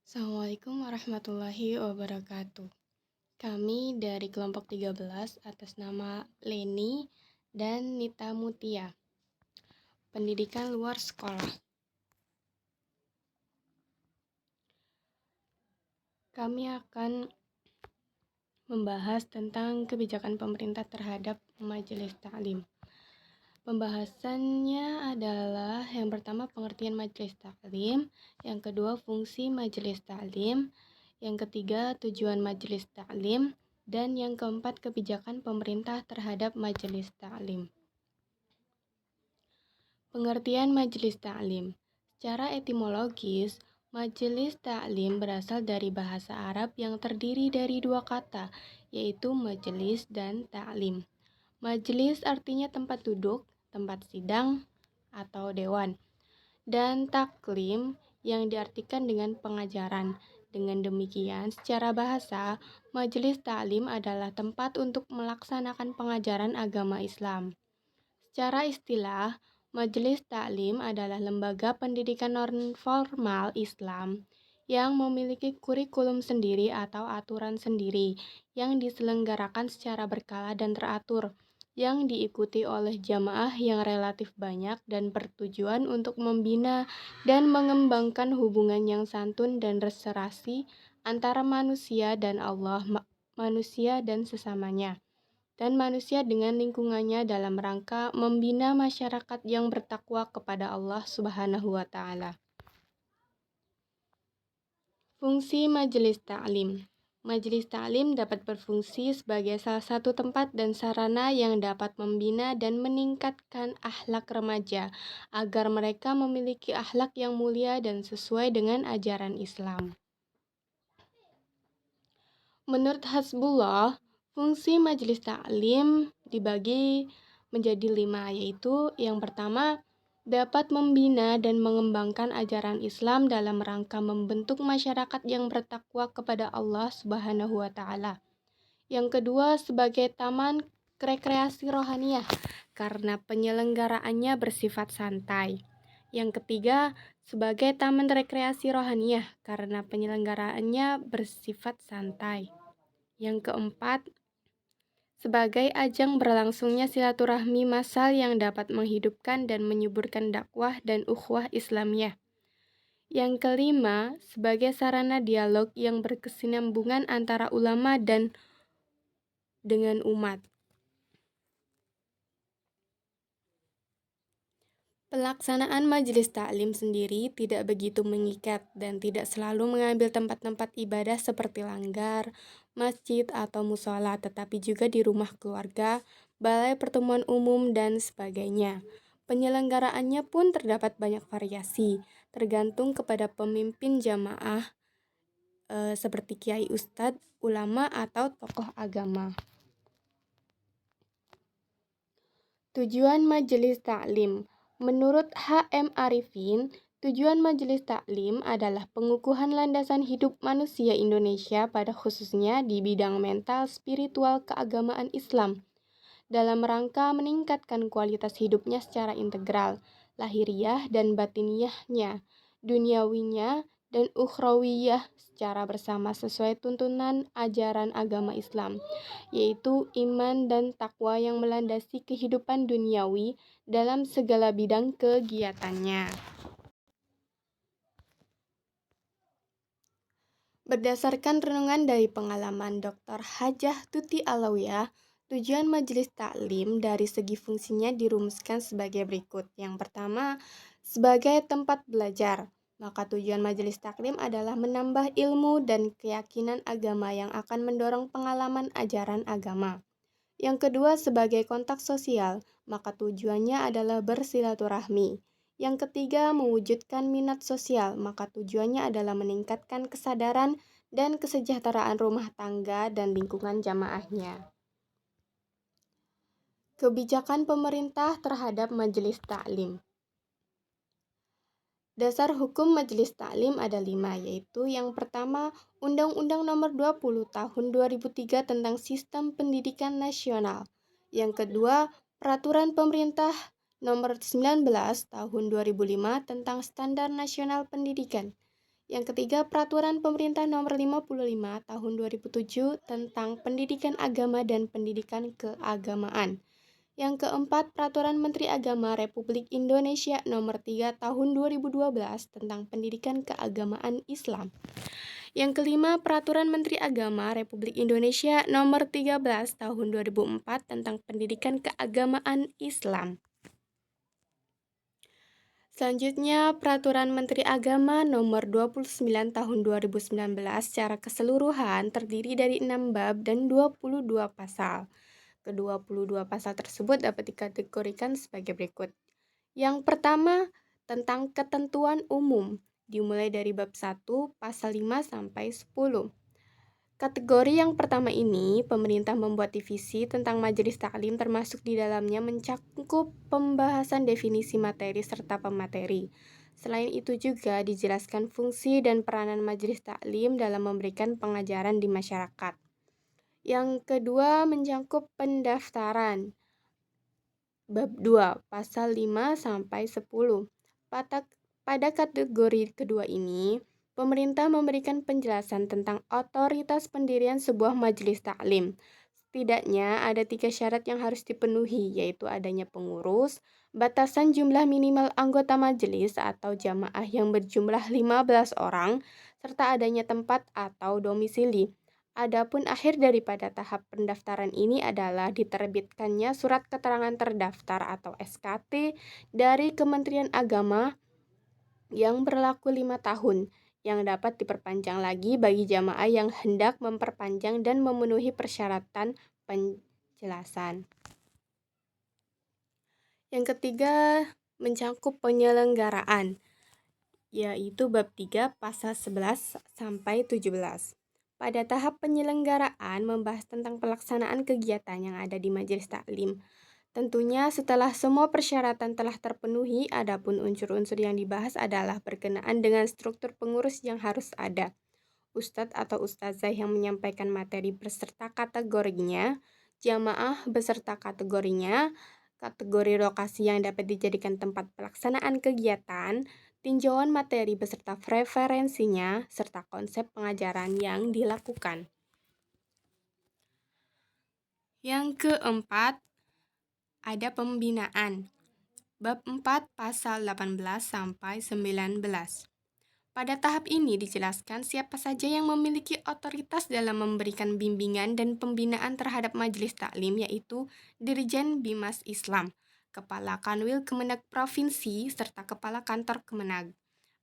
Assalamualaikum warahmatullahi wabarakatuh. Kami dari kelompok 13 atas nama Leni dan Nita Mutia, pendidikan luar sekolah. Kami akan membahas tentang kebijakan pemerintah terhadap majelis taklim. Pembahasannya adalah yang pertama pengertian majelis taklim, yang kedua fungsi majelis taklim, yang ketiga tujuan majelis taklim, dan yang keempat kebijakan pemerintah terhadap majelis taklim. Pengertian majelis taklim. Secara etimologis, majelis taklim berasal dari bahasa Arab yang terdiri dari dua kata, yaitu majelis dan taklim. Majelis artinya tempat duduk, tempat sidang, atau dewan. Dan taklim yang diartikan dengan pengajaran. Dengan demikian, secara bahasa, majelis taklim adalah tempat untuk melaksanakan pengajaran agama Islam. Secara istilah, majelis taklim adalah lembaga pendidikan non-formal Islam yang memiliki kurikulum sendiri atau aturan sendiri yang diselenggarakan secara berkala dan teratur, yang diikuti oleh jamaah yang relatif banyak dan bertujuan untuk membina dan mengembangkan hubungan yang santun dan restorasi antara manusia dan Allah, manusia dan sesamanya, dan manusia dengan lingkungannya dalam rangka membina masyarakat yang bertakwa kepada Allah Subhanahu wa Ta'ala. Fungsi majelis taklim. Majelis taklim dapat berfungsi sebagai salah satu tempat dan sarana yang dapat membina dan meningkatkan akhlak remaja agar mereka memiliki akhlak yang mulia dan sesuai dengan ajaran Islam. Menurut Hasbullah, fungsi majelis taklim dibagi menjadi 5, yaitu yang pertama, dapat membina dan mengembangkan ajaran Islam dalam rangka membentuk masyarakat yang bertakwa kepada Allah Subhanahu wa Ta'ala. Yang kedua, sebagai taman rekreasi rohaniah karena penyelenggaraannya bersifat santai. Yang ketiga, sebagai taman rekreasi rohaniah karena penyelenggaraannya bersifat santai. Yang keempat, sebagai ajang berlangsungnya silaturahmi massal yang dapat menghidupkan dan menyuburkan dakwah dan ukhuwah Islamiyah. Yang kelima, sebagai sarana dialog yang berkesinambungan antara ulama dan dengan umat. Pelaksanaan majelis taklim sendiri tidak begitu mengikat dan tidak selalu mengambil tempat-tempat ibadah seperti langgar, masjid, atau musola, tetapi juga di rumah keluarga, balai pertemuan umum, dan sebagainya. Penyelenggaraannya pun terdapat banyak variasi, tergantung kepada pemimpin jamaah seperti kiai ustadz, ulama, atau tokoh agama. Tujuan majelis taklim. Menurut H.M. Arifin, tujuan majelis taklim adalah pengukuhan landasan hidup manusia Indonesia pada khususnya di bidang mental, spiritual, keagamaan Islam, dalam rangka meningkatkan kualitas hidupnya secara integral, lahiriah dan batiniyahnya, duniawinya dan ukhrawiyah secara bersama sesuai tuntunan ajaran agama Islam, yaitu iman dan takwa yang melandasi kehidupan duniawi dalam segala bidang kegiatannya. Berdasarkan renungan dari pengalaman Dr. Hajah Tuti Alawiyah, tujuan majelis taklim dari segi fungsinya dirumuskan sebagai berikut. Yang pertama, sebagai tempat belajar. Maka tujuan majelis taklim adalah menambah ilmu dan keyakinan agama yang akan mendorong pengalaman ajaran agama. Yang kedua, sebagai kontak sosial, maka tujuannya adalah bersilaturahmi. Yang ketiga, mewujudkan minat sosial, maka tujuannya adalah meningkatkan kesadaran dan kesejahteraan rumah tangga dan lingkungan jamaahnya. Kebijakan pemerintah terhadap majelis taklim. Dasar hukum majelis taklim ada 5, yaitu yang pertama, Undang-Undang Nomor 20 Tahun 2003 tentang Sistem Pendidikan Nasional. Yang kedua, Peraturan Pemerintah Nomor 19 Tahun 2005 tentang Standar Nasional Pendidikan. Yang ketiga, Peraturan Pemerintah Nomor 55 Tahun 2007 tentang Pendidikan Agama dan Pendidikan Keagamaan. Yang keempat, Peraturan Menteri Agama Republik Indonesia Nomor 3 Tahun 2012 tentang Pendidikan Keagamaan Islam. Yang kelima, Peraturan Menteri Agama Republik Indonesia Nomor 13 Tahun 2004 tentang Pendidikan Keagamaan Islam. Selanjutnya, Peraturan Menteri Agama Nomor 29 Tahun 2019 secara keseluruhan terdiri dari 6 bab dan 22 pasal. Ke-22 pasal tersebut dapat dikategorikan sebagai berikut. Yang pertama, tentang ketentuan umum, dimulai dari bab 1 pasal 5 sampai 10. Kategori yang pertama ini, pemerintah membuat divisi tentang majelis taklim termasuk di dalamnya mencakup pembahasan definisi materi serta pemateri. Selain itu juga dijelaskan fungsi dan peranan majelis taklim dalam memberikan pengajaran di masyarakat. Yang kedua mencakup pendaftaran. Bab 2, pasal 5 sampai 10. Pada kategori kedua ini, pemerintah memberikan penjelasan tentang otoritas pendirian sebuah majelis taklim. Setidaknya ada 3 syarat yang harus dipenuhi, yaitu adanya pengurus, batasan jumlah minimal anggota majelis atau jamaah yang berjumlah 15 orang, serta adanya tempat atau domisili. Adapun akhir daripada tahap pendaftaran ini adalah diterbitkannya surat keterangan terdaftar atau SKT dari Kementerian Agama yang berlaku 5 tahun, yang dapat diperpanjang lagi bagi jamaah yang hendak memperpanjang dan memenuhi persyaratan penjelasan. Yang ketiga, mencakup penyelenggaraan, yaitu bab 3 pasal 11 sampai 17. Pada tahap penyelenggaraan membahas tentang pelaksanaan kegiatan yang ada di majelis taklim. Tentunya setelah semua persyaratan telah terpenuhi, adapun unsur-unsur yang dibahas adalah berkenaan dengan struktur pengurus yang harus ada, ustadz atau ustazah yang menyampaikan materi beserta kategorinya, jamaah beserta kategorinya, kategori lokasi yang dapat dijadikan tempat pelaksanaan kegiatan, tinjauan materi beserta preferensinya, serta konsep pengajaran yang dilakukan. Yang keempat, ada pembinaan. Bab 4 pasal 18 sampai 19. Pada tahap ini dijelaskan siapa saja yang memiliki otoritas dalam memberikan bimbingan dan pembinaan terhadap majelis taklim, yaitu Dirjen Bimas Islam, Kepala Kanwil Kemenag Provinsi, serta Kepala Kantor Kemenag.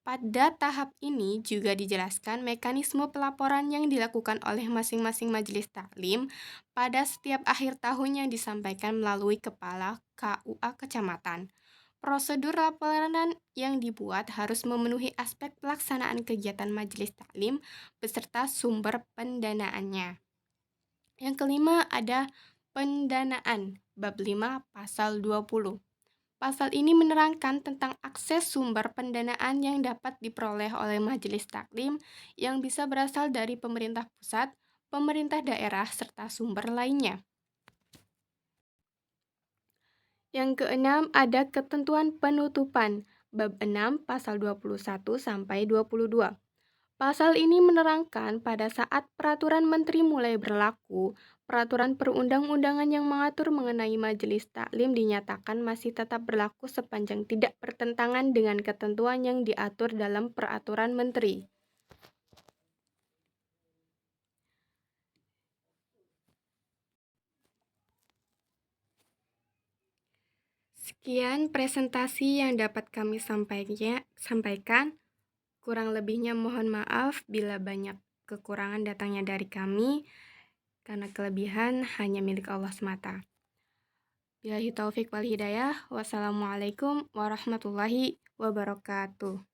Pada tahap ini juga dijelaskan mekanisme pelaporan yang dilakukan oleh masing-masing majelis taklim pada setiap akhir tahun yang disampaikan melalui Kepala KUA Kecamatan. Prosedur laporan yang dibuat harus memenuhi aspek pelaksanaan kegiatan majelis taklim beserta sumber pendanaannya. Yang kelima ada pendanaan, bab 5 pasal 20. Pasal ini menerangkan tentang akses sumber pendanaan yang dapat diperoleh oleh majelis taklim yang bisa berasal dari pemerintah pusat, pemerintah daerah, serta sumber lainnya. Yang keenam ada ketentuan penutupan, bab 6 pasal 21 sampai 22. Pasal ini menerangkan pada saat peraturan menteri mulai berlaku, peraturan perundang-undangan yang mengatur mengenai majelis taklim dinyatakan masih tetap berlaku sepanjang tidak bertentangan dengan ketentuan yang diatur dalam peraturan menteri. Sekian presentasi yang dapat kami sampaikan. Kurang lebihnya mohon maaf bila banyak kekurangan datangnya dari kami, karena kelebihan hanya milik Allah semata. Billahi taufik wal hidayah. Wassalamualaikum warahmatullahi wabarakatuh.